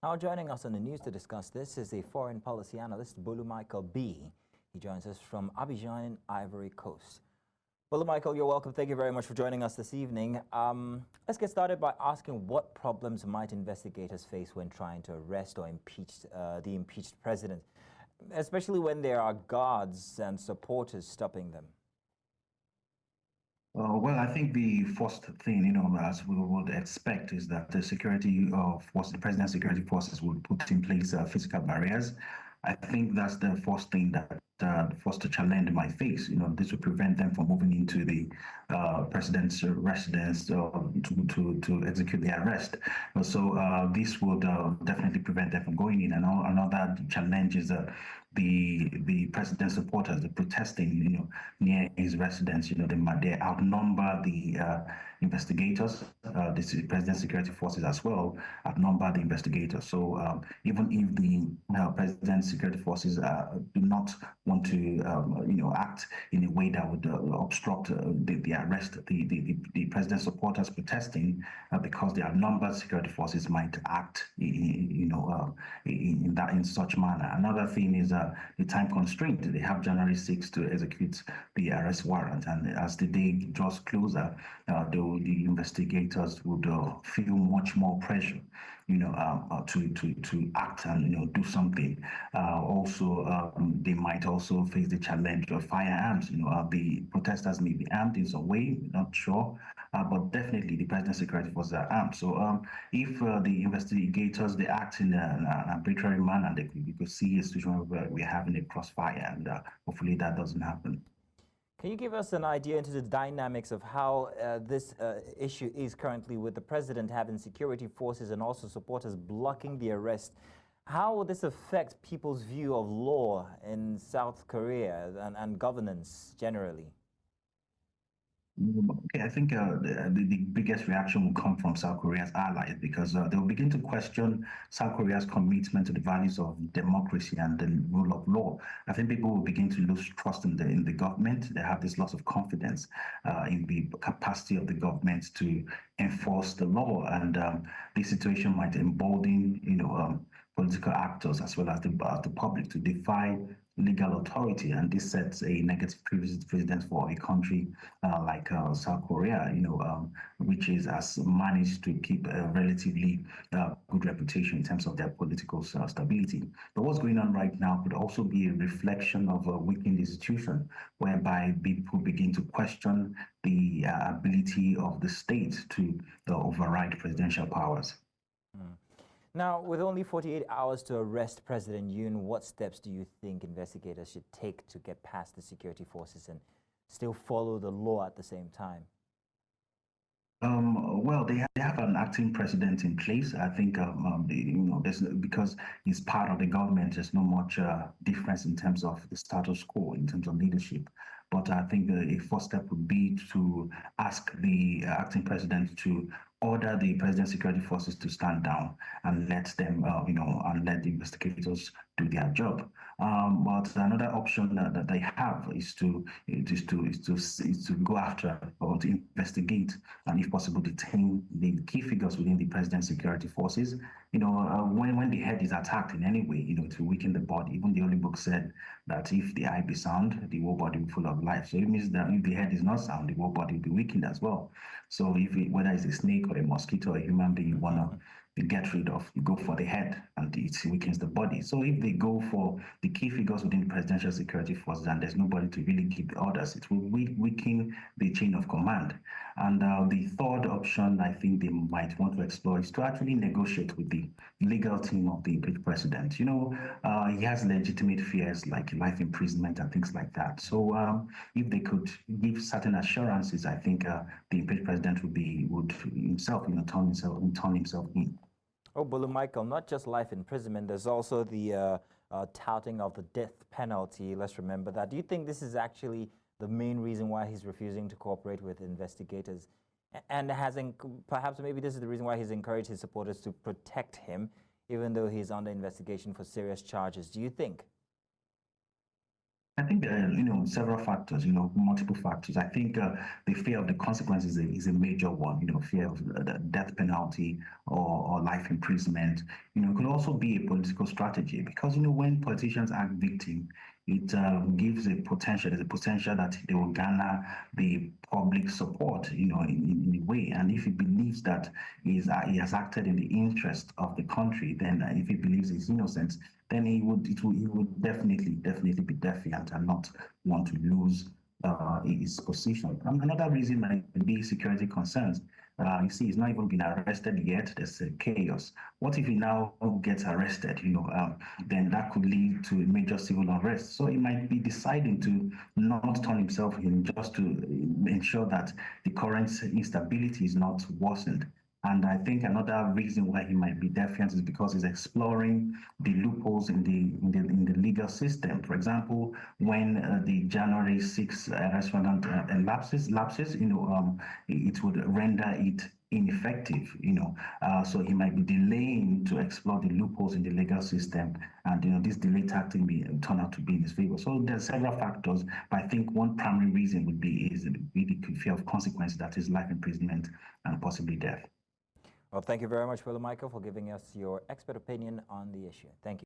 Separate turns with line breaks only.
Now joining us on the news to discuss this is a foreign policy analyst, Bolu Michael-Biyi. He joins us from Abidjan, Ivory Coast. Bolu Michael, you're welcome. Thank you very much for joining us this evening. Let's get started by asking what problems might investigators face when trying to arrest or impeach the impeached president, especially when there are guards and supporters stopping them.
Well, I think the first thing, as we would expect, is that the the president's security forces would put in place physical barriers. I think that's the first thing that first challenge might face. This will prevent them from moving into the president's residence to execute the arrest. So this would definitely prevent them from going in. And another challenge is the president's supporters, the protesting, near his residence. They outnumber the investigators. The president's security forces as well outnumber the investigators. So even if the president's security forces do not want to, act in a way that would obstruct the arrest, the president's supporters protesting because the outnumbered security forces might act, in such manner. Another thing is the time constraint. They have January 6th to execute the arrest warrant, and as the day draws closer, the investigators would feel much more pressure, to act and do something. Also, they might also face the challenge of firearms. The protesters may be armed in some way, not sure, but definitely the president's security forces are armed. So if the investigators they act in an arbitrary manner, we could see a situation where we're having a crossfire, and hopefully that doesn't happen.
Can you give us an idea into the dynamics of how this issue is currently with the president having security forces and also supporters blocking the arrest? How will this affect people's view of law in South Korea and governance generally?
Okay, I think the biggest reaction will come from South Korea's allies because they will begin to question South Korea's commitment to the values of democracy and the rule of law. I think people will begin to lose trust in the government. They have this loss of confidence in the capacity of the government to enforce the law, and this situation might embolden, political actors as well as the public to defy legal authority, and this sets a negative precedent for a country like South Korea, which has managed to keep a relatively good reputation in terms of their political stability. But what's going on right now could also be a reflection of a weakened institution, whereby people begin to question the ability of the state to override presidential powers.
Now, with only 48 hours to arrest President Yoon, what steps do you think investigators should take to get past the security forces and still follow the law at the same time?
Well, they have an acting president in place. I think, because he's part of the government, there's not much difference in terms of the status quo, in terms of leadership. But I think a first step would be to ask the acting president to order the president's security forces to stand down and let them, and let the investigators do their job. But another option that they have is to go after or to investigate and, if possible, detain the key figures within the president's security forces. When the head is attacked in any way, to weaken the body. Even the Holy Book said that if the eye be sound, the whole body will be full of life. So it means that if the head is not sound, the whole body will be weakened as well. So whether it's a snake or a mosquito or a human being you want to get rid of, you go for the head and it weakens the body. So if they go for the key figures within the presidential security forces and there's nobody to really give the orders, it will weaken the chain of command. And the third option I think they might want to explore is to actually negotiate with the legal team of the impeached president. He has legitimate fears like life imprisonment and things like that. So if they could give certain assurances, I think the impeached president would himself, turn himself in.
Oh, Bolu Michael, not just life imprisonment, there's also the touting of the death penalty. Let's remember that. Do you think this is actually the main reason why he's refusing to cooperate with investigators? And perhaps maybe this is the reason why he's encouraged his supporters to protect him, even though he's under investigation for serious charges. Do you think?
I think there are, several factors, multiple factors. I think the fear of the consequences is a major one, fear of the death penalty or life imprisonment. It could also be a political strategy because, when politicians act victim, it gives there's a potential that they will garner the public support, in a way. And if he believes that he has acted in the interest of the country, then if he believes he's innocent, then he would definitely be defiant and not want to lose his position. And another reason might be security concerns. You see, he's not even been arrested yet. There's chaos. What if he now gets arrested? Then that could lead to a major civil unrest. So he might be deciding to not turn himself in just to ensure that the current instability is not worsened. And I think another reason why he might be defiant is because he's exploring the loopholes in the legal system. For example, when the January 6th referendum lapses, it would render it ineffective. So he might be delaying to explore the loopholes in the legal system, and this delay tactic may turn out to be in his favor. So there's several factors, but I think one primary reason would be the fear of consequences, that is life imprisonment and possibly death.
Well, thank you very much, Bolu Michael, for giving us your expert opinion on the issue. Thank you.